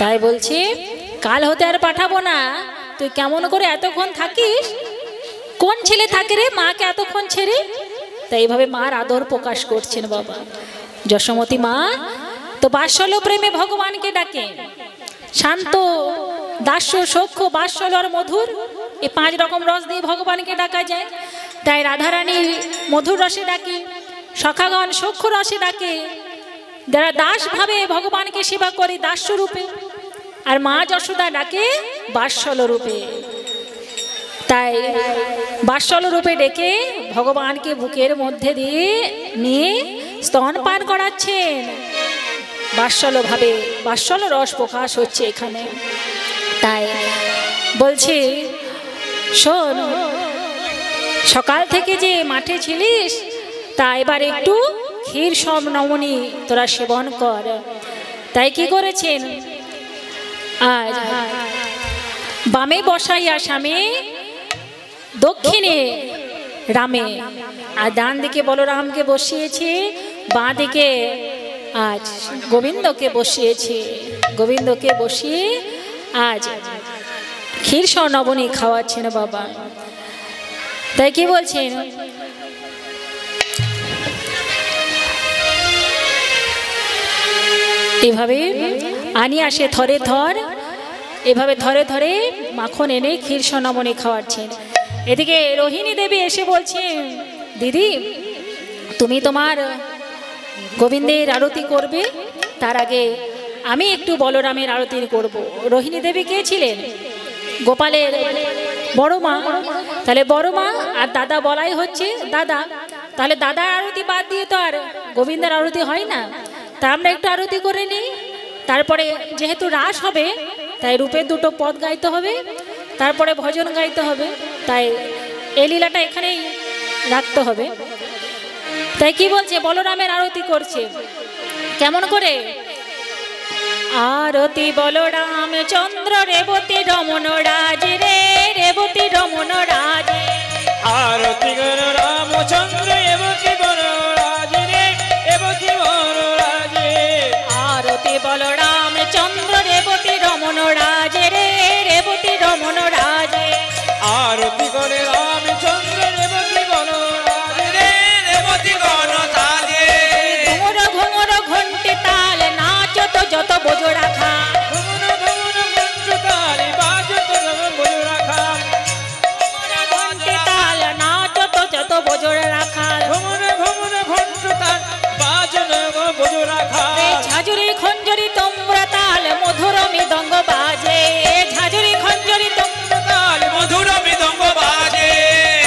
তাই বলছি কাল হতে আর পাঠাবো না, তুই কেমন করে এতক্ষণ থাকিস, কোন ছেলে থাকে রে মাকে এতক্ষণ ছেড়ে। তাই এইভাবে মার আদর প্রকাশ করছেন বাবা। যশোমতী মা তো বাৎসল্য প্রেমে ভগবানকে ডাকে, শান্ত, দাস্য, সখ্য, বাৎসল্য আর মধুর, এই 5 রকম রস দিয়ে ভগবানকে ডাকা যায়। তাই রাধারানী মধুর রসে ডাকে, সখাগণ সখ্য রসে ডাকে, যারা দাস ভাবে ভগবানকে সেবা করে দাস্য রূপে, আর মা যশোদা ডাকে বাৎসল্য রূপে। তাই বাৎসল্য রূপে ডেকে ভগবানকে বুকের মধ্যে দিয়ে নিয়ে স্তন পান করাচ্ছেন। বাৎসল্য ভাবে বাৎসল্য রস প্রকাশ হচ্ছে এখানে। তাই বলছে শোন, সকাল থেকে যে মাঠে ছিলিস, তা এবার একটু ক্ষীর সব নমনি তোরা সেবন কর। তাই কি করেছেন, আজ বামে বসাইয়া স্বামী, দক্ষিণে রামে, আর ডান দিকে বলরামকে বসিয়েছে, বাঁ দিকে আজ গোবিন্দকে বসিয়েছে। গোবিন্দকে বসিয়ে আজ ক্ষীর নবনী খাওয়াচ্ছেন বাবা। তাই কি বলছেন, এভাবে আনি আসে থরে থর, এভাবে ধরে ধরে মাখন এনে ক্ষীর নবনী খাওয়াচ্ছেন। এদিকে রোহিণী দেবী এসে বলছেন, দিদি তুমি তোমার গোবিন্দের আরতি করবে, তার আগে আমি একটু বলরামের আরতি করব। রোহিণী দেবী কে ছিলেন, গোপালের বড় মা। তাহলে বড় মা আর দাদা বলাই হচ্ছে দাদা, তাহলে দাদার আরতি বাদ দিয়ে তো আর গোবিন্দের আরতি হয় না। তা আমরা একটু আরতি করে নিই, তারপরে যেহেতু রাস হবে তাই রূপের 2টো পদ গাইতে হবে, তারপরে ভজন গাইতে হবে। তাই এই লীলাটা এখানেই রাখতে হবে। তাই কি বলছে, বলরামের আরতি করছে কেমন করে, আরতি বলরাম চন্দ্র রেবতী রমন রাজ রে, রেবতী রমন রাজ, আরতি রাম চন্দ্র রেবতী বলরাজ রে, রেবতী বলরাজ, আরতি বলরাম চন্দ্র রেবতী রমন রাজ রে, রেবতী রমন রাজ, আরতি করে রাম চন্দ্র রেবতী বলরাজ রে, রেবতী বলরাজ, ঘুমর ঘুমর ঘন্টি তাল নাচত যত বোঝো রাখা, ঘুমর ঘুমর ঘন্টি তাল বাজত বোঝো রাখা, ঘন্টি তাল নাচত যত বোঝো রাখা, ঘুমর ঘুমর ঘন্টি তাল বাজত বোঝো রাখা, ঝাঁঝুরি খঞ্জরি তোমরা তাল মধুর মৃদঙ্গ বাজে, ঝাঁঝুরি খঞ্জরি তোমরা তাল মধুর মৃদঙ্গ বাজে,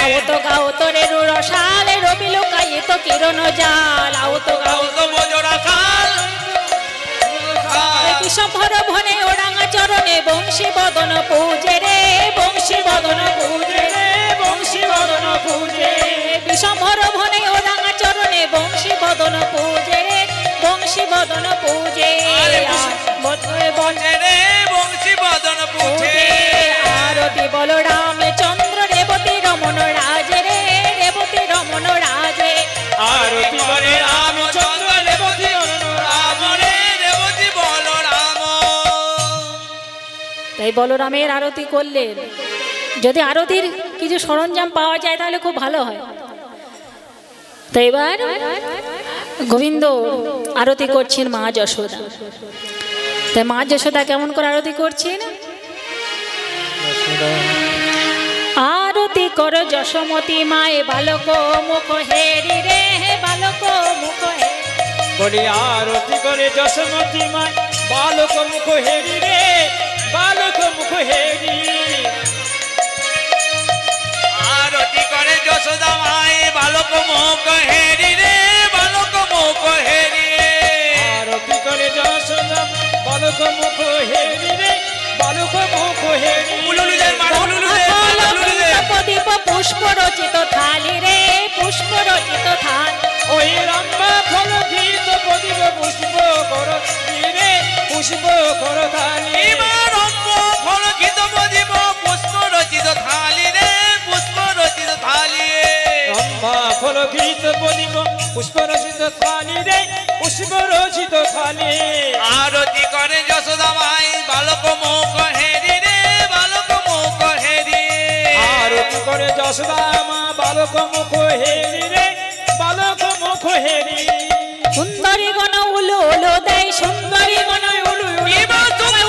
আও তো গাও তোরে রসাল রবি লোকাই তো কিরণ জাল, আও তো গাও তো বোঝো রাখা, বিশ্বভর ভনে ওরাঙা চরণে বংশী বদন পূজে রে, বংশী বদন পূজে রে, বংশী বদন পূজে, বিশ্বভর ভনে ওরাঙা চরণে বংশী বদন পূজে রে, বংশী বদন পূজে, বংশী রে বংশী বদন পূজে, আরতি বলরাম চন্দ্র রেবতী রমন রাজ রে, রেবতী রমন রাজ, আরতি করে রাম চন্দ্র রেবতী রাম রে, রেবতী বলরাম। তাই বলরামের আরতি করলেন। যদি আরতির কিছু সরঞ্জাম পাওয়া যায় তাহলে খুব ভালো হয়। তো এবার গোবিন্দ আরতি করছেন মা যশোদা। তাই মা যশোদা কেমন করে আরতি করছেন, আরতি কর যশোমতী মায়ে বালক মুখ হেরি রে, বালক মুখ হেরি, বলি আরতি করে যশোমতী মা বালক মুখ হেরি রে, বালক মুখ হেরি, আরতি করে যশোদা মায়ে বালক মুখ হেরি রে, বালক মুখ হেরি, আরতি করে যশোদা বালক মুখ হেরি রে, বালক মুখ হেরি, প্রদীপ পুষ্প রচিত থালি রে, পুষ্প রচিত থাল, ওই রাম্বা ফল গীত প্রদীপ পুষ্প কর রে, পুষ্প কর থালি, রম্বা ফল গীত প্রদীপ পুষ্প রচিত থালি রে, পুষ্প রচিত থালি, রম্বা ফল গীত প্রদীপ পুষ্প রচিত থালি রে, পুষ্প রচিত থালি, আরতি করে যশোদা যশোদা মা বালক মুখ হেরি রে বালক মুখ হেরি সুন্দরী গণ উলু উলু দেয় সুন্দরী গণ উলু উলু সুন্দরী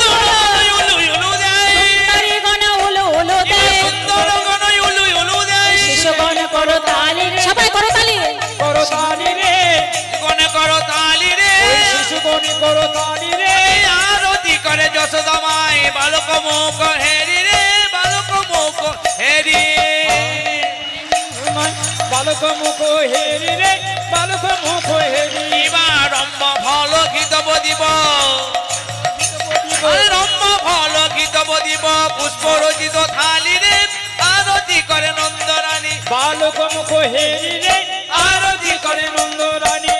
গণ উলু উলু দেয় শিশুগণ করো তালি রে সবাই করো তালি করো তালি রে গণ করো তালি রে শিশুগণ করো তালি রে আরতি করে যশোদা মাই বালক মুখ হেরি রে বালক মুখ হেরি বালক মুখ হেরি রে বালক মুখ হেরি এবার রম্ভ ফল গীত বদিব রম্ভ ফল গীত বদিব পুষ্প রচিত থালি রে আরতি করে নন্দরানী বালক মুখ হেরি রে আরতি করে নন্দরানী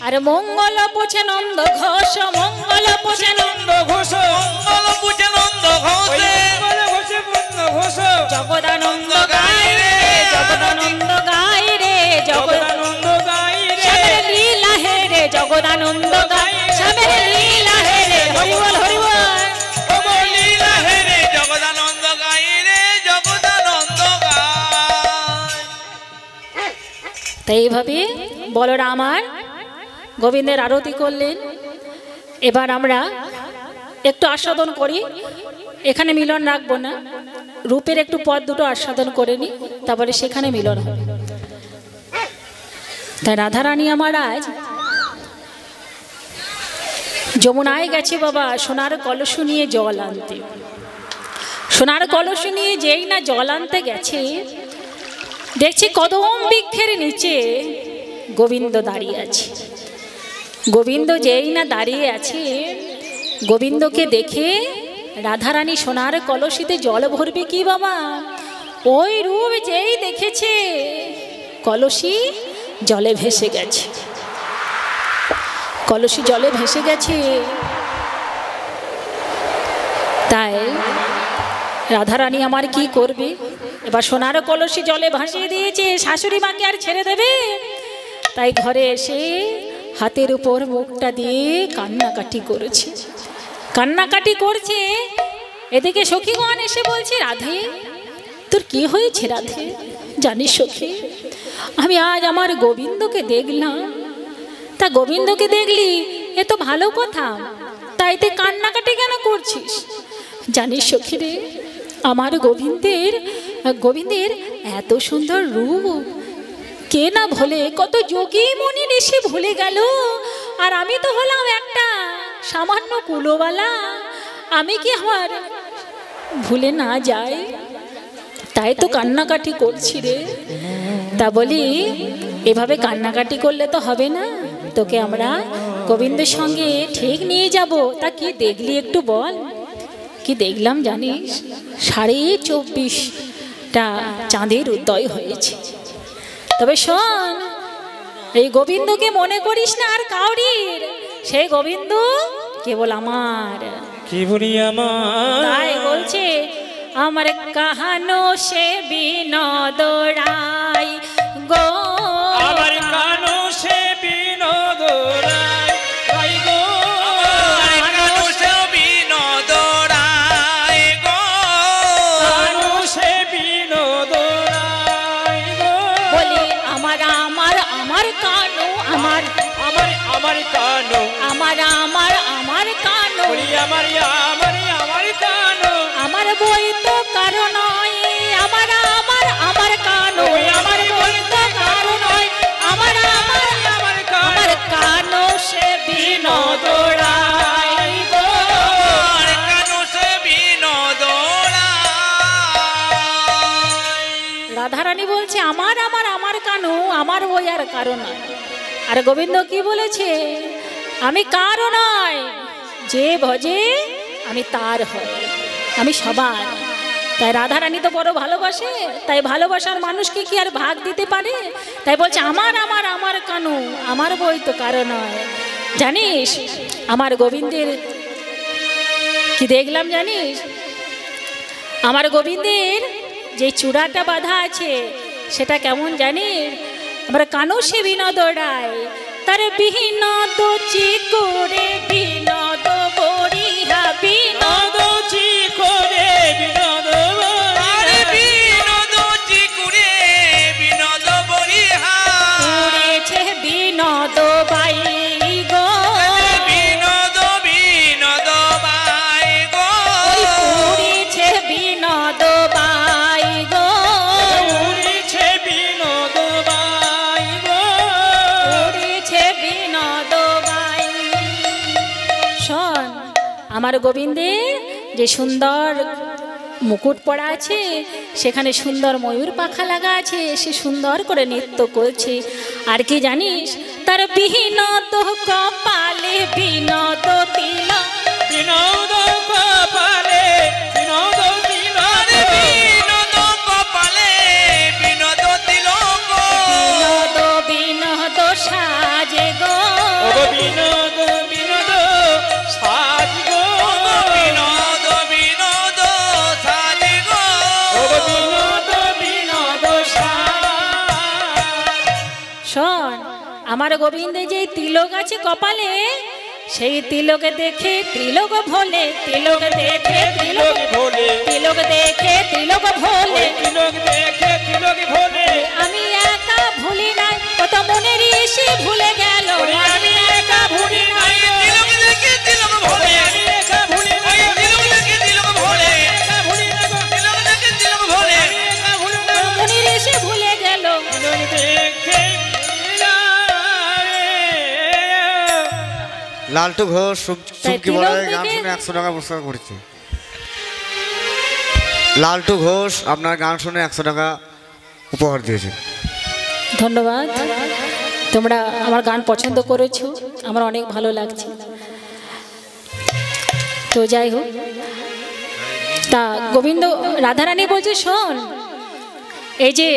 আরে মঙ্গল পোছে নন্দ ঘোষ মঙ্গল পোছে নন্দ ঘোষ মঙ্গল পুজে নন্দ ঘোষ মঙ্গল ঘোষে বৃন্দ ঘোষ জগদানন্দ গায় রে জগদানন্দ গায় রে জগদানন্দ গাই রে শ্যামের লীলা হে রে জগদানন্দ গায় শ্যামের লীলা হে রে হরি বল হরি বল ও লীলা হে রে জগদানন্দ গাই রে জগদানন্দ গায় তাই এইভাবে বলরাম আর গোবিন্দের আরতি করলেন। এবার আমরা একটু আস্বাদন করি, এখানে মিলন রাখবো না, রূপের একটু পদ দুটো আস্বাদন করে নি, তারপরে সেখানে মিলন হবে। তাই রাধারানী আমার আজ যমুনায় গেছে বাবা সোনার কলস নিয়ে জল আনতে। সোনার কলস নিয়ে যেই না জল আনতে গেছে, দেখছি কদম বৃক্ষের নিচে গোবিন্দ দাঁড়িয়ে আছে। গোবিন্দ যেই না দাঁড়িয়ে আছে, গোবিন্দকে দেখে রাধারানী সোনার কলসিতে জল ভরবে কি বাবা, ওই রূপ যেই দেখেছে কলসি জলে ভেসে গেছে, কলসি জলে ভেসে গেছে। তাই রাধারানী আমার কি করবে, এবার সোনার কলসি জলে ভাসিয়ে দিয়েছে, শাশুড়ি মাকে আর ছেড়ে দেবে? তাই ঘরে এসে হাতের উপর মুখটা দিয়ে কান্নাকাটি করেছে, কান্নাকাটি করছে। এদিকে সখীগণ এসে বলছে, রাধে তোর কি হয়েছে রাধে? জানিস সখী, আমি আজ আমার গোবিন্দকে দেখলাম। তা গোবিন্দকে দেখলি এ তো ভালো কথা, তাইতে কান্নাকাটি কেন করছিস? জানিস সখী রে, আমার গোবিন্দের এত সুন্দর রূপ কে না ভোলে, কত যোগী মনি এসে ভুলে গেল, আর আমি তো হলাম একটা সামান্য কুলোবালা, আমি কি আমার ভুলে না যাই? তাই তো কান্নাকাটি করছি রে। তা বলি এভাবে কান্নাকাটি করলে তো হবে না, তোকে আমরা গোবিন্দের সঙ্গে ঠিক নিয়ে যাব। তা কি দেখলি একটু বল? কি দেখলাম জানিস? 24.5টা চাঁদের উদয় হয়েছে। তবে শোন, এই গোবিন্দকে মনে করিস না আর কাউরির, সেই গোবিন্দ কেবল আমার। কি বলি আমার? তাই বলছে, আমার কাহানো সে বিনোদ রায় গো, আমার কানো সে বিনোদ রায় গো, আমার কানো সে বিনোদ রায় গো, কানো সে বিনোদ রায় গো। বলি আমার আমার আমার কানো, আমার আমার আমার কানো, আমার আমার আমার কানো, বলি আমার আমার আমার কানো, আমার বই তো কারণ নয়, আমার আমার আমার কানো, আমার বই তো কারণ নয়, আমার আমার আমার আমার কানো সে বিনোদ রায় গো। আমার কানো সে বিনোদ রায়। রাধারানী বলছে, আমার আমার আমার কানো, আমার বই আর কারণ নয়। আর গোবিন্দ কি বলেছে? আমি কারো নয়, যে ভজে আমি তার হয়, আমি সবার। তাই রাধারানী তো বড় ভালোবাসে, তাই ভালোবাসার মানুষকে কি আর ভাগ দিতে পারে? তাই বলছে, আমার আমার আমার কানু, আমার বই তো কারো নয়। জানিস আমার গোবিন্দের কি দেখলাম জানিস? আমার গোবিন্দের যে চূড়াটা বাঁধা আছে সেটা কেমন জানিস? আমার কানু সে বিনোদ রায়, তার বিনোদ চিকুরে বিনোদ বড়িয়া, বিনোদ চিকরে বিনোদ বড়িয়া, বিনোদ শোন, আমার গোবিন্দের যে সুন্দর মুকুট পরা আছে, সেখানে সুন্দর ময়ূর পাখা লাগা আছে, সে সুন্দর করে নৃত্য করছে। আর কি জানিস, তার বিনোদ কপালে বিনোদ তিলক, বিনোদ কপালে বিনোদ তিলক, বিনোদ কপালে বিনোদ তিলক, বিনোদ বিনোদ সাজে গো, বিনোদ বিনোদ সাজ গো, বিনোদ বিনোদ সাজ গো, বিনোদ বিনোদ সাজ। শোন, আমার গোবিন্দে যে তিলক আছে কপালে, সেই তিলকে দেখে তিলক ভোলে, তিলক দেখে তিলক ভোলে, তিলক দেখে তিলক ভোলে, তিলক দেখে তিলক ভোলে। আমি একা ভুলি নাই, কত মনের ইসে ভুলে গেল, আমি একা ভুলি নাই, তিলক দেখে তিলক ভোলে, আমি একা ভুলি নাই, তিলক দেখে তিলক ভোলে, একা ভুলি নাই, তিলক দেখে তিলক ভোলে, আমি একা ভুলি নাই, মনের ইসে ভুলে গেল। তিলক দেখে লালটু ঘোষ চুমকি তিলক বলায় গান দেখে- শুনে 100 টাকা পুরস্কার করেছে। লালটু ঘোষ আপনার গান শুনে 100 টাকা উপহার দিয়েছে। ধন্যবাদ, তোমরা আমার গান পছন্দ করেছো, আমার অনেক ভালো লাগছে। তো যাই হোক, তা গোবিন্দ রাধারানী বলছে, শোন, এই যে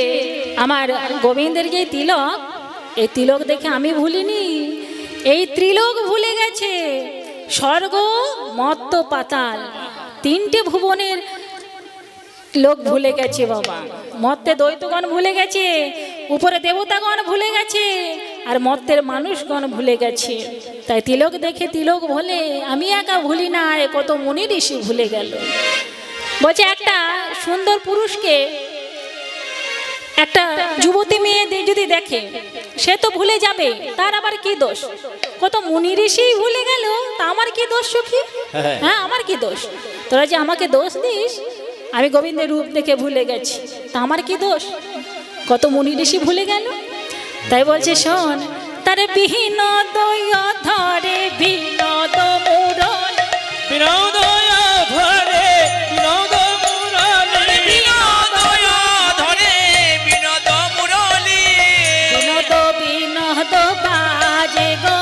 আমার গোবিন্দের যে তিলক, এই তিলক দেখে আমি ভুলিনি, এই ত্রিলোক ভুলে গেছে, স্বর্গ মর্ত্য পাতাল তিনটে ভুবনের লোক ভুলে গেছে বাবা। মর্তে দৈত্যগণ ভুলে গেছে, উপরে দেবতাগণ ভুলে গেছে, আর মর্তের মানুষগণ ভুলে গেছে। তাই তিলক দেখে তিলক ভুলে, আমি একা ভুলি না, এ কত মুনি ঋষি ভুলে গেল। বলছে একটা সুন্দর পুরুষকে একটা যুবতী মেয়ে যদি দেখে, সে তো ভুলে যাবে, তার আবার কি দোষ? কত মুনি ঋষি ভুলে গেল, তা আমার কি দোষ সখী? হ্যাঁ, আমার কি দোষ? তোরা যে আমাকে দোষ দিস, আমি গোবিন্দের রূপ দেখে ভুলে গেছি, তা আমার কি দোষ? কত মুনি ঋষি ভুলে গেল। তাই বলছে, শোন, তার বিনোদ ধরে বিনোদ মুরল, বিনোদ ধরে বিনোদ মুরলি, বিনোদ ধরে বিনোদ মুরলি, বিনোদ বিনোদ বাজে গো,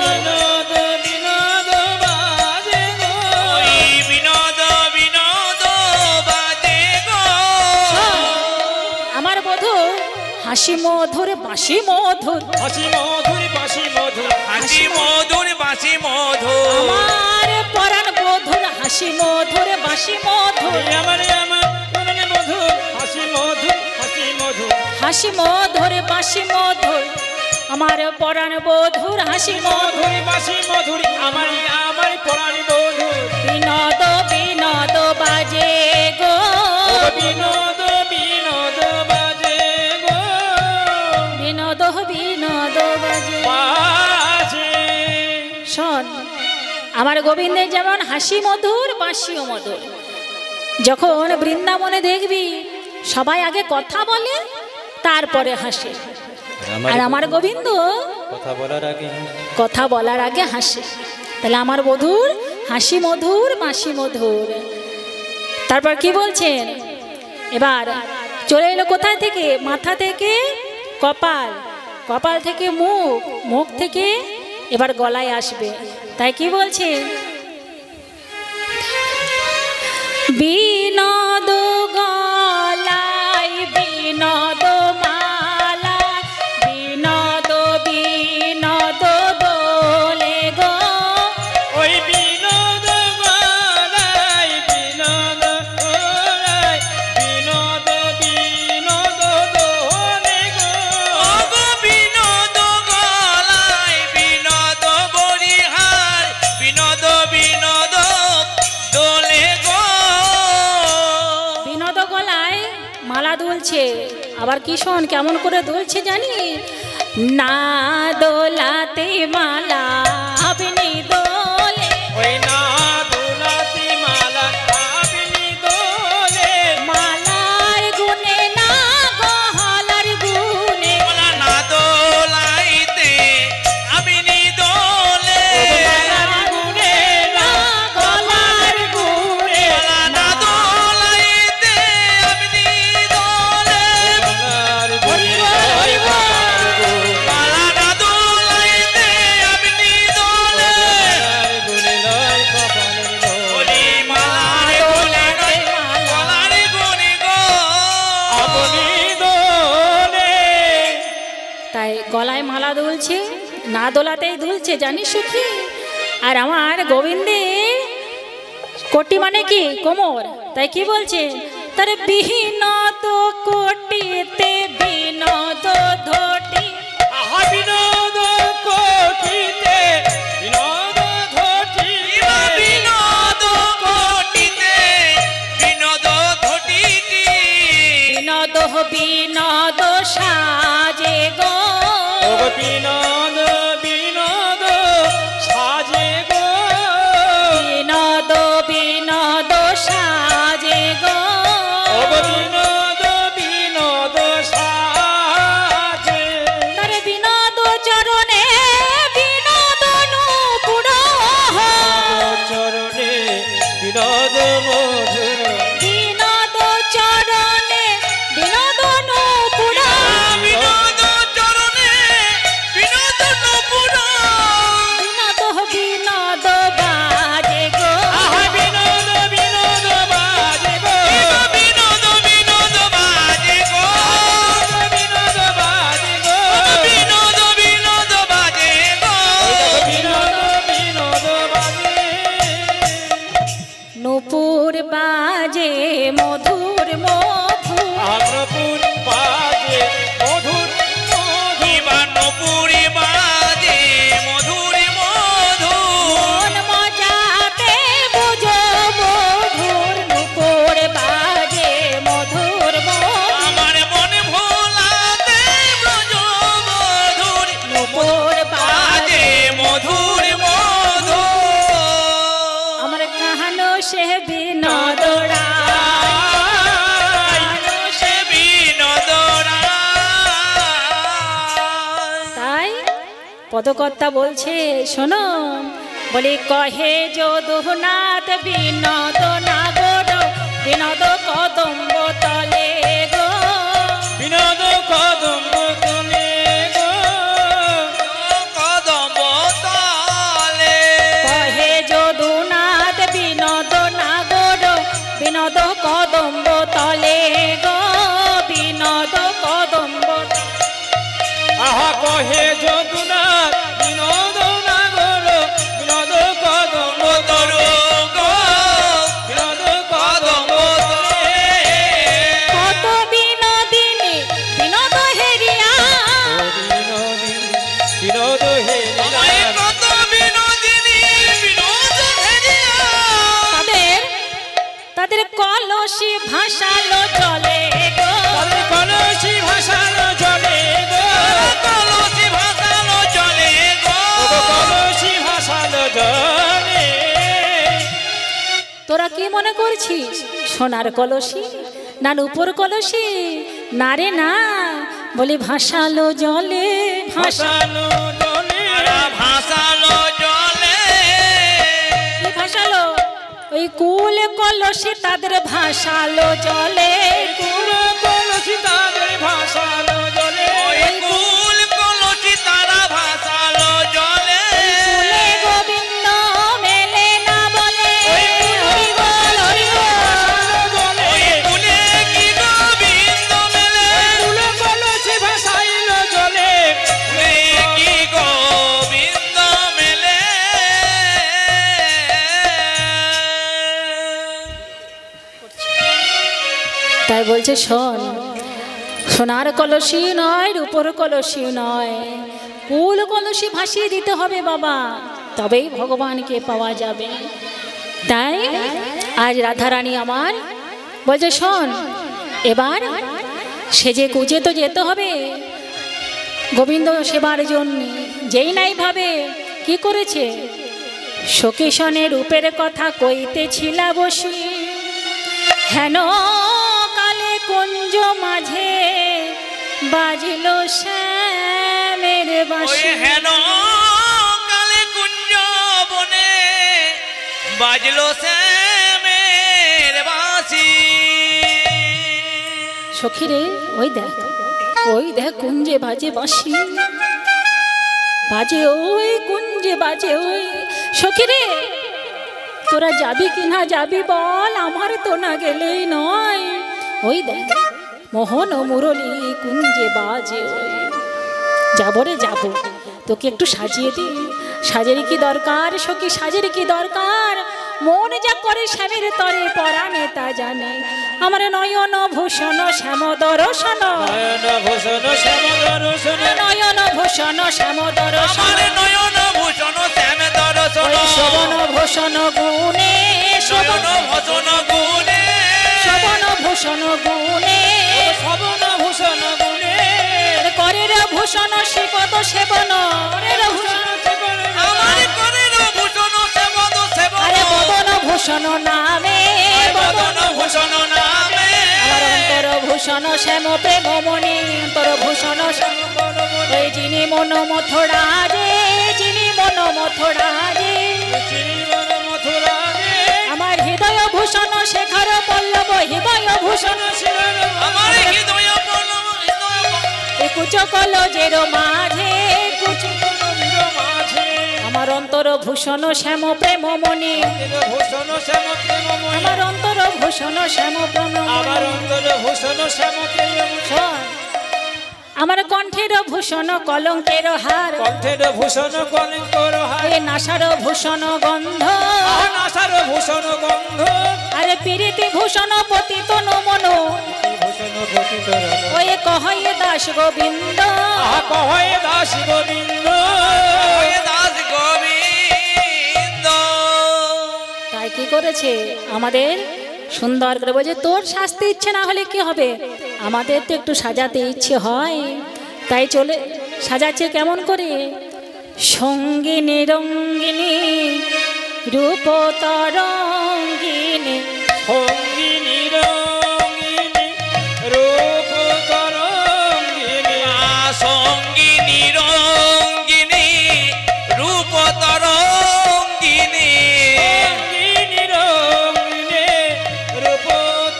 বিনোদ বিনোদ বাজে গো, বিনোদ বিনোদ বাজে গো। আমার বধূ হাসি মধুর বাঁশি মধুর, হাসি মধুর বাঁশি মধুর, হাসি মধুর বাঁশি মধুর, আমার পরাণ বধুর হাসি মধুর বাঁশি মধুর, আমার পরাণ মধুর হাসি মধুর, হাসি মধুর, হাসি মধুর বাঁশি মধুর, আমার পরাণ বধুর হাসি মধুর, মধুর বাঁশি মধুর, আমার পরাণ মধুর, বিনোদ বিনোদ বাজে গো, বিনোদ বিনোদ বাজে গো, বিনোদ বিনোদ বাজে। বাজে। শোন, আমার গোবিন্দের যেমন হাসি মধুর, বাঁশিও মধুর। যখন বৃন্দাবনে দেখবি সবাই আগে কথা বলে, তারপরে হাসে, আর আমার গোবিন্দ কথা বলার আগে হাসে। তাহলে আমার বধূর হাসি মধুর, বাঁশি মধুর। তারপর কি বলছেন, এবার চলে এলো কোথায় থেকে? মাথা থেকে কপাল, কপাল থেকে মুখ, মুখ থেকে এবার গলায় আসবে। তাই কি বলছে, বিনোদ গলায় বিনোদ মালা, বিনোদ বিনোদ দোলে গো, ওই বিনোদ গলায় বিনোদ গলায়, বিনোদ বিনোদ দোলে গো, গো বিনোদ গলায় বিনোদ বরিহার, বিনোদ বিনোদ দোলে গো। বিনোদ গলায় মালা দুলছে। আবার কি শোন, কেমন করে দুলছে জানি, না দোলাতে মালা আপনি দোলে, ওই না দোলাতে মালা আপনি দোলে, মালার গুনে না গহলার গুনে, মালা না দোলাইতে আপনি দোলে, মালার গুনে মালা দুলছে, না দোলাতেই দুলছে জানিস সখী। আর আমার গোবিন্দের কোটি মানে কি কোমর, তাই কি বলছে, তার বিনোদ কোটিতে বিনোদ ধটি। আহা বিনোদ কোটিতে বিনোদ ঘটিতে, বিনোদ কোটিতে বিনোদ ঘটিতে, বিনোদ বিনোদ সাজে গো, ও বিনোদ বিনোদ সাজে গো, বিনোদ বিনোদ সাজে গো, ও বিনোদ বিনোদ সাজে, তার বিনোদ চরণে বিনোদ নূপুর, চরণে বিনোদ মধুর, বিনোদ চরণে বিনোদ নূপুর, বিনোদ চরণে বিনোদ নূপুর, বিনোদ বিনোদ বাজে গো, আহা বিনোদ বিনোদ বাজে গো, বিনোদ বিনোদ বাজে গো, বিনোদ বাজে গো, বিনোদ বিনোদ বাজে গো, বিনোদ বিনোদ বাজে, নূপুর বাজে মধুর মধুর, আগ্রপুর বাজে মধুর মধুর, নপুরি বাজে মধুর মধুর, মন মজাতে বুঝো মধুর, নূপুর বাজে মধুর মধুর, আমার মনে ভোলাতে ব্রজ মধুর, নূপুর বাজে বাজে মধুর মধুর, আমার কাহানো সে বিনোদ রায়, সে বিনোদ তাই পদকর্তা বলছে শোনো, বলি কহে যদুনাথ বিনোদ নাগর, বিনোদ কদম্ব তলে গো, বিনোদ কদম্ব তলে গো, কদম্ব তলে, কহে যদুনাথ বিনোদ নাগর, বিনোদ কদম্ব তলে গো, বিনোদ কদম্ব, আহা কহে যদুনাথ বিনোদ নাগর, বিনোদ কদম্ব তরু গো, বিনোদ কদম্ব তলে, কত বিনোদিনী বিনোদ হেরিয়া, বিনোদ হেরিয়া, কত বিনোদিনী বিনোদ হেরিয়া, তাদের কলসি ভাসালো জলে গো, তাদের কলসি ভাসালো জলে গো, কলসি ভাসালো জলে গো, কলসি ভাসালো জলে, তোরা কি মনে করছিস সোনার কলসি না রূপোর কলসি, না রে না, বলি ভাসালো জলে, ভাসালো জলে, ভাসালো জলে, কি ভাসালো, ওই কুল কলসি তাদের ভাসালো জলে, কুল কলসি তাদের ভাসালো জলে, ওই কুল কলসি তারা ভাসালো জলে, কুলে গোবিন্দ মেলে না বলে, ওই হরি বল হরি বল, ওই কুলে কি গোবিন্দ মেলে, কুল কলসি ভাসাইলো জলে, কুলে কি গোবিন্দ মেলে, তাই বলছে শোন, সোনার কলসি নয় রূপোর কলসি নয়, কুল কলসি ভাসিয়ে দিতে হবে বাবা, তবেই ভগবানকে পাওয়া যাবে। তাই আজ রাধারানী আমার বলছে শোন, এবার সেজে কুজে তো যেতে হবে গোবিন্দ সেবার জন্য। যেই নাই ভাবে কি করেছে, সখীসনে রূপের কথা কইতেছিলা বসি, হেন কালে কুঞ্জ মাঝে বাজিল শ্যামের ওই বাঁশি, হেন কালে কুঞ্জ বনে বাজলো শ্যামের বাঁশি, সখী রে ওই দেখ কুঞ্জে বাজে বাঁশি, বাজে ওই কুঞ্জে বাজে ওই, সখী রে তোরা যাবি কি না যাবি বল, আমার তো না গেলেই নয়, ওই দেখ মোহন ও মুরলী কুঞ্জে বাজে ওই। যাবো রে যাবো, তোকে একটু সাজিয়ে দি। সাজের কি দরকার সখী, সাজের কি দরকার? মন যা করে স্বামীর তরে পরাণে তা জানে। আমার নয়ন ভূষণ শ্যাম দর্শন, নয়ন ভূষণ শ্যাম দর্শন, নয়ন ভূষণ শ্যাম দর্শন, আমার নয়ন ভূষণ শ্যাম দর্শন, শোভন ভূষণ গুণে, নয়ন ভূষণ গুণে, শোভন ভূষণ গুণে, শোভন ভূষণ গুণে, করের ভূষণ সে কত সেবন, করের ভূষণ আমার করের ভূষণ সেবন সেবন, আরে বদন ভূষণ নামে, বদন ভূষণ নামে, আমার অন্তর ভূষণ শ্যাম প্রেম মণি, অন্তর ভূষণ শ্যাম ওই যিনি মন মথুরা রে, যিনি মন মথুরা রে, মথুরা রে, আমার হৃদয় ভূষণ শেখর পল্লব, হৃদয় ভূষণ আমার হৃদয় পল্লব, হৃদয় কুচ কলজের মাঝে, কুচ মাঝে, আমার অন্তর ভূষণ শ্যাম প্রেম মণি, ভূষণ শ্যাম প্রেমময়ী, আমার অন্তর ভূষণ শ্যাম প্রেম আমার অন্তর ভূষণ শ্যাম প্রেমময়ী, শোন, আমার কণ্ঠের ভূষণ কলঙ্কের হার, কণ্ঠের ভূষণ কলঙ্কর হার, এ নাসার ভূষণ গন্ধ, আশার ভূষণ গন্ধ, আরে প্রীতি ভূষণ পতিত মন, ভূষণ ঘটিত রণ, ওই কহয়ে দাস গোবিন্দ, আহা কহে দাস গোবিন্দ, দাস গোবিন্দ। তাই কি করেছে আমাদের সুন্দর করে বলছে, তোর সাজতে ইচ্ছে না হলে কি হবে, আমাদের তো একটু সাজাতে ইচ্ছে হয়, তাই চলে সাজাচ্ছে কেমন করে, সঙ্গিনী রঙ্গিনী রূপ তরঙ্গিনী, সঙ্গিনী রঙ্গিনী রূপ তরঙ্গিনী, সঙ্গিনী রঙ্গিনী রূপ তরঙ্গিনী, সঙ্গিনী রঙ্গিনী রূপ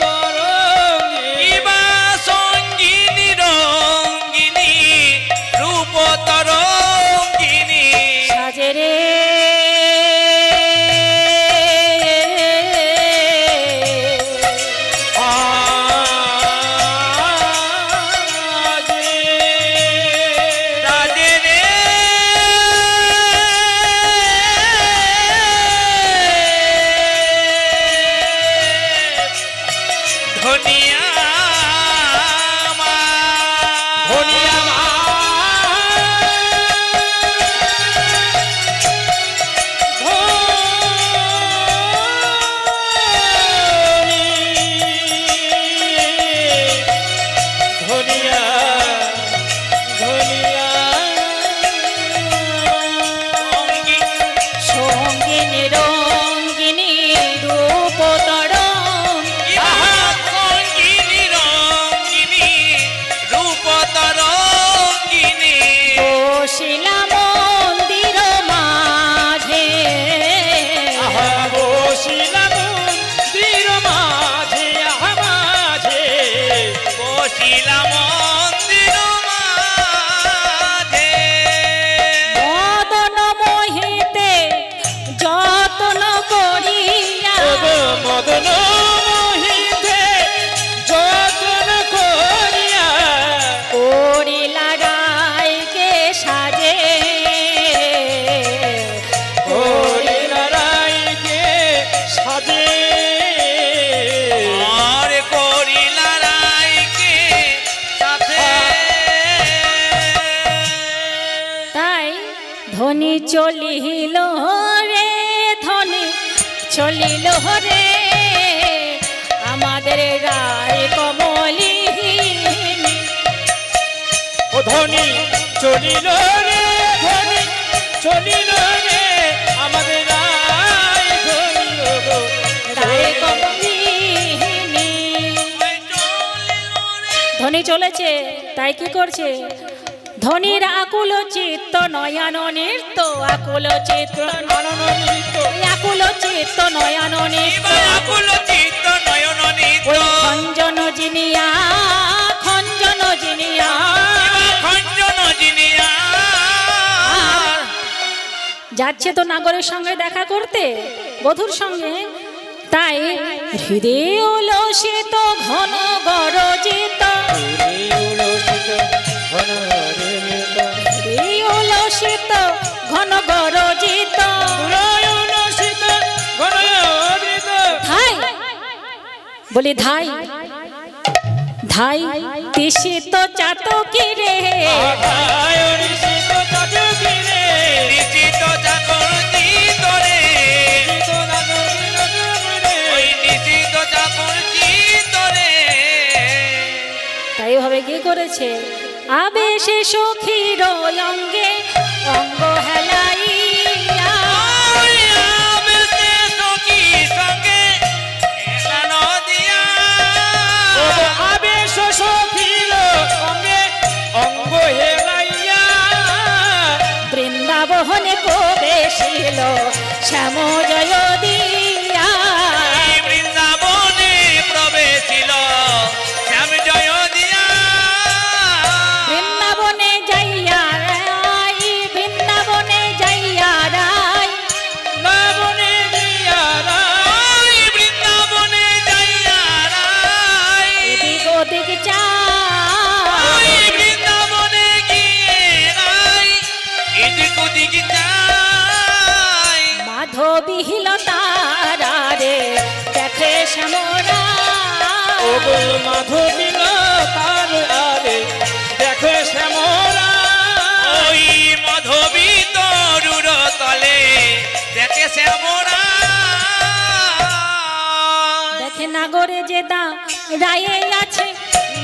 তরঙ্গিনী, বা সঙ্গিনী রঙ্গিনী রূপ তরঙ্গিনী, সাজে রে সঙ্গিনী রঙ্গিনী রূপ তরঙ্গিনী, সঙ্গিনী রঙ্গিনী রূপ তরঙ্গিনী, বসিলা মন্দির মাঝে, বসিলা মন্দির মাঝে, মাঝে বসিলা মন্দির মাঝে, মদন মোহিতে যত্ন করিয়া, মদন মোহিতে যত্ন করিয়া, করিলা রায়কে সাজে, করিলা রায়কে সাজে, আর করিলা রায়কে সাথে, তাই ধনী চলিল রে, ধনী চলিল রে, আমাদের রায় কমলিনী, ও ধনী চলিল রে, ধনী চলিল রে, আমাদের রায় চলিল গো, রায় কমলিনী, ধনী চলেছে, তাই কি করছে, ধনীর আকুল চিত্ত নয়ন নৃত্য, আকুল চিত্ত আনন্দিত, আকুল চিত্ত নয়ন নৃত্য, আকুল চিত্ত নয়ন নিত, ওই খঞ্জন জিনিয়া, খঞ্জন জিনিয়া, খঞ্জন জিনিয়া, যাচ্ছে তো নাগরের সঙ্গে দেখা করতে, বধূর সঙ্গে, তাই হৃদয় উলসিত ঘন গরজিত, বলি ধাই ধাই তিসিত চাতকি রে তাই ভাবে কি করেছে আবেশে সখীর অঙ্গে অঙ্গ হেলাইয়া বৃন্দাবনে প্রবেশিল শ্যাম জয় দিয়া বৃন্দাবনে প্রবেশিল শ্যাম জয় দিয়া বৃন্দাবনে যাইয়া রাই বৃন্দাবনে যাইয়া রাই বৃন্দাবনে যাইয়া রাই বৃন্দাবনে যাইয়া রাই এদিক ওদিক চা বৃন্দাবনে গিয়ে রাই এদিক ওদিক যাই মাধবীহিল তারা রে দেখে শ্যামরা মাধবীল তার আরে দেখে শ্যামরা ওই মাধবী তরুর তলে দেখে শ্যামরা দেখে নাগরে যে দা রায়ে আছে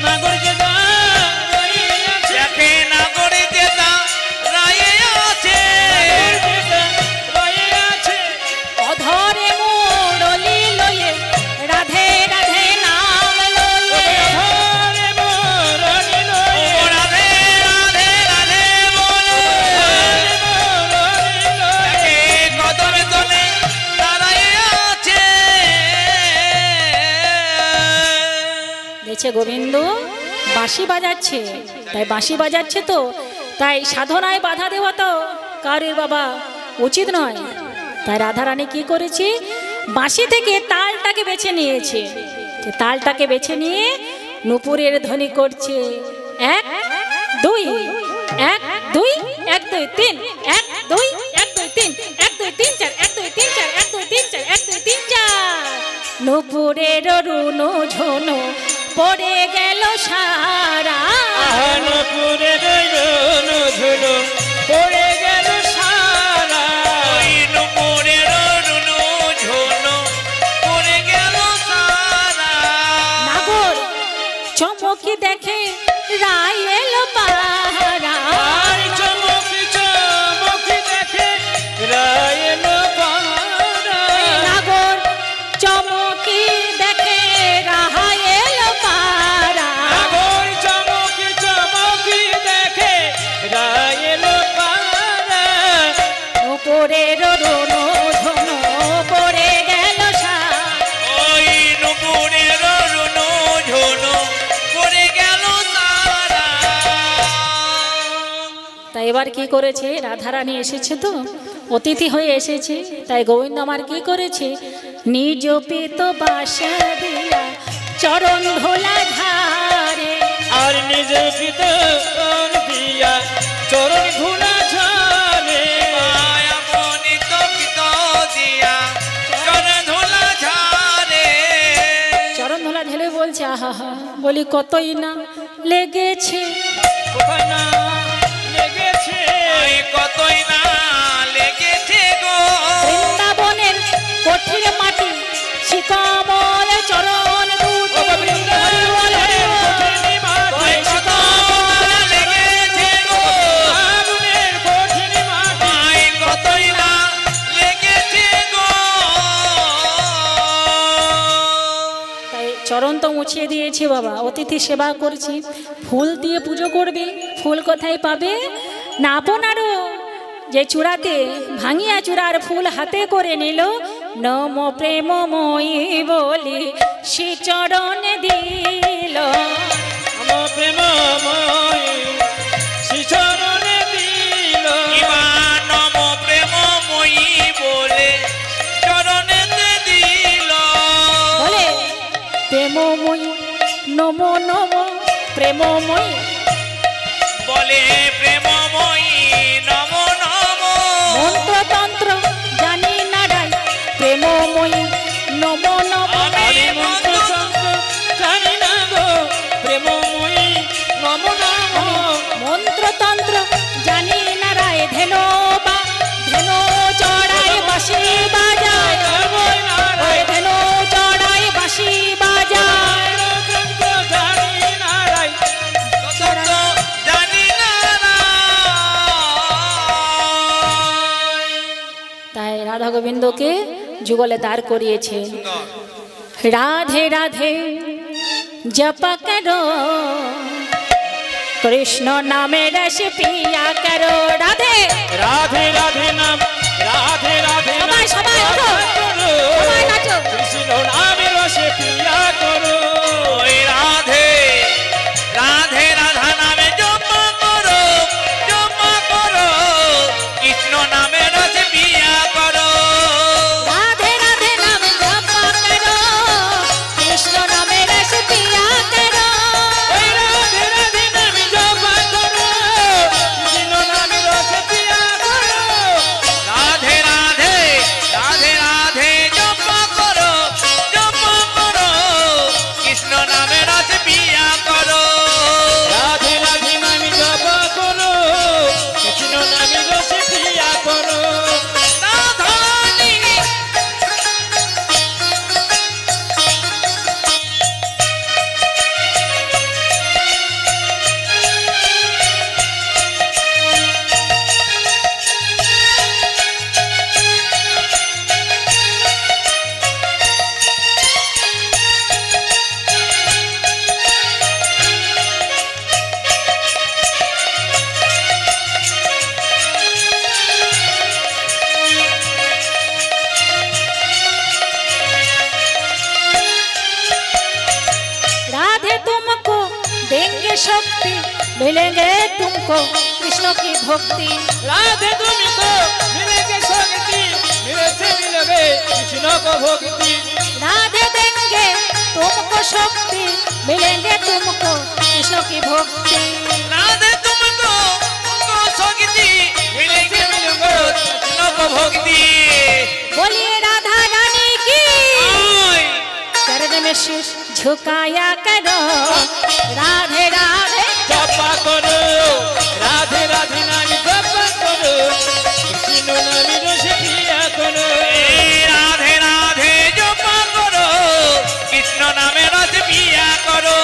নাগর যে দেখে নাগরে যে রায়ে আছে অধরে মোড়লি লয়ে রাধে রাধে নাম লয়ে রাধে রাধে রাধে বলে কদমে তলে দাঁড়ায় আছে দেখছে গোবিন্দ বাঁশি বাজাচ্ছে তাই বাঁশি বাজাচ্ছে তো তাই সাধনায় বাধা দেওয়া তো কারুর বাবা উচিত নয় তাই রাধারানী কি করেছে বাঁশি থেকে তালটাকে বেছে নিয়েছে তালটাকে বেছে নিয়ে নুপুরের ধ্বনি করছে এক দুই এক দুই এক দুই তিন এক দুই এক দুই তিন এক দুই তিন চার এক দুই তিন চার এক দুই তিন চার এক দুই তিন চার নুপুরের রুনু ঝুনু পড়ে গেল সারা নুপুরের রুনু ঝুনু পড়ে গেল সারা ওই নুপুরের রুনু ঝুনু পড়ে গেল সারা নাগর চমকি দেখে রায় এলো পাহারা চমকি চমকি দেখে রায় এলো পাহারা নাগর চমকি দেখে রায় এলো পাহারা নাগর চমকি চমকি দেখে রায় এলো পাহারা উপরের রুনু ঝুনু পড়ে গেল সারা ওই নুপুরের রুনু ঝুনু পড়ে গেল সারা তাই এবার কি করেছে রাধারানী এসেছে তো অতিথি হয়ে এসেছে তাই গোবিন্দ আমার কি করেছে নিজ পিত বাসা দিয়া চরণ ধোলা ধারে আর নিজ পিতন দিয়া চরণ ধুলা ঝারে মায়া মনিত পিত দিয়া চরণ ধুলা ঝারে চরণ ধোলা ঢেলে বলছে আহা হা বলি কতই না লেগেছে কোথায় না লেগেছে কতই না লেগেছে গো বৃন্দাবনের কঠিন মাটি শিকমল চরণ দুটি লেগেছে গো আগুনের কঠিন মাটি কতই না লেগেছে গো তাই চরণ তো মুছিয়ে দিয়েছি বাবা অতিথি সেবা করছি ফুল দিয়ে পুজো করবে ফুল কোথায় পাবে না আপনারও যে চূড়াতে ভাঙিয়া চূড়ার ফুল হাতে করে নিল নম প্রেমময়ী বলি শ্রী চরণে দিল প্রেমময় শ্রী চরণে দিল নম প্রেমময়ী বলে চরণেতে দিল বলে প্রেমময়ী নম নম প্রেমময়ী বলে প্রেমময়ী নম নম মন্ত্রতন্ত্র জানি না রাই প্রেমময়ী নম নম আমি মন্ত্রতন্ত্র গোবিন্দকে যুগলে দাঁড় করিয়েছেন। রাধে রাধে জপ করো, কৃষ্ণ নামে রস পিয়া করো। রাধে রাধে রাধে নাম, রাধে রাধে নাম সবাই ওঠো, সবাই নাচো। কৃষ্ণ নামে রসে পিয়া করো। রাধে রাধে রাধা নামে জপ করো, জপ করো, কৃষ্ণ নামে রসে পিয়া করো। রাধে রাধে নাম জপ করো, কৃষ্ণ নামে রস পিয়া করো। রাধে রাধে নাম জপ করো, কৃষ্ণ নামে রসে পিয়া করো। রাধে রাধে রাধে রাধে জপ করো, জপ করো, কৃষ্ণ নামে রসে পিয়া করো। রাধে রাধে নাম জপ করো, কৃষ্ণ নামে রসে পিয়া করো। রাধারানী राधे तुमको देंगे शक्ति, मिलेंगे तुमको कृष्ण की भक्ति। राधे तुमको मिलेगी शक्ति, मेरे से मिलोगे कृष्ण को भक्ति। राधे देंगे तुमको शक्ति, मिलेंगे तुमको कृष्ण की भक्ति। राधे तुमको शक्ति, मिलेगी मिलोगे कृष्ण को भक्ति। बोलिए राधा रानी की, चरण में शीश झुकाया करो। राधे राधे जप करो, राधे राधे नाम जप करो, कृष्ण नाम रस पिया करो। राधे राधे जप करो, कृष्ण नाम रस पिया करो।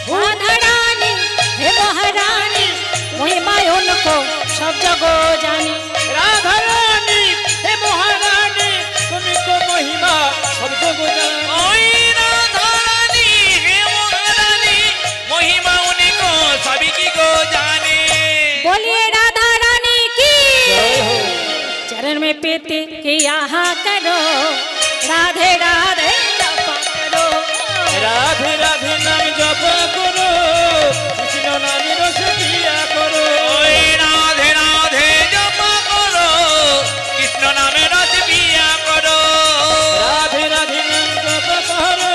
राधा रानी हे महारानी, महिमा उनको सब जगह जानी। राधा रानी हे महारानी, तुमको महिमा सब जगह जानी। राधा रानी हे महारानी, महिमा उनको सभी की को जाने। बोलिए राधा रानी की, चरण में पीते के यहाँ करो। राधे राधे जप करो। राधे राधे नाम जप करो, कृष्ण नाम रस पिया करो। राधे राधे जप करो, कृष्ण नाम रस पिया करो। राधे राधे नाम जप करो,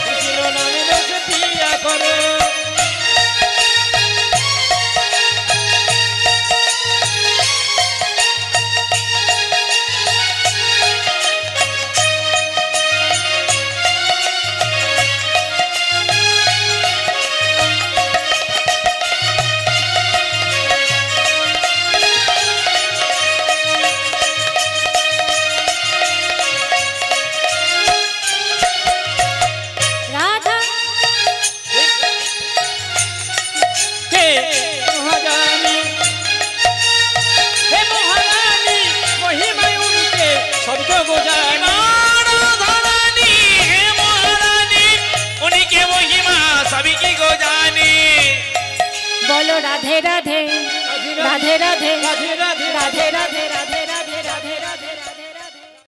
कृष्ण नाम रस पिया करो। राधा हे महारानी, हे महारानी, महिमा उनके सब जगह जानी। राधा रानी हे महारानी, उनके महिमा सभी की को जानी। बोलो राधे राधे राधे राधे राधे राधे राधे राधे राधे।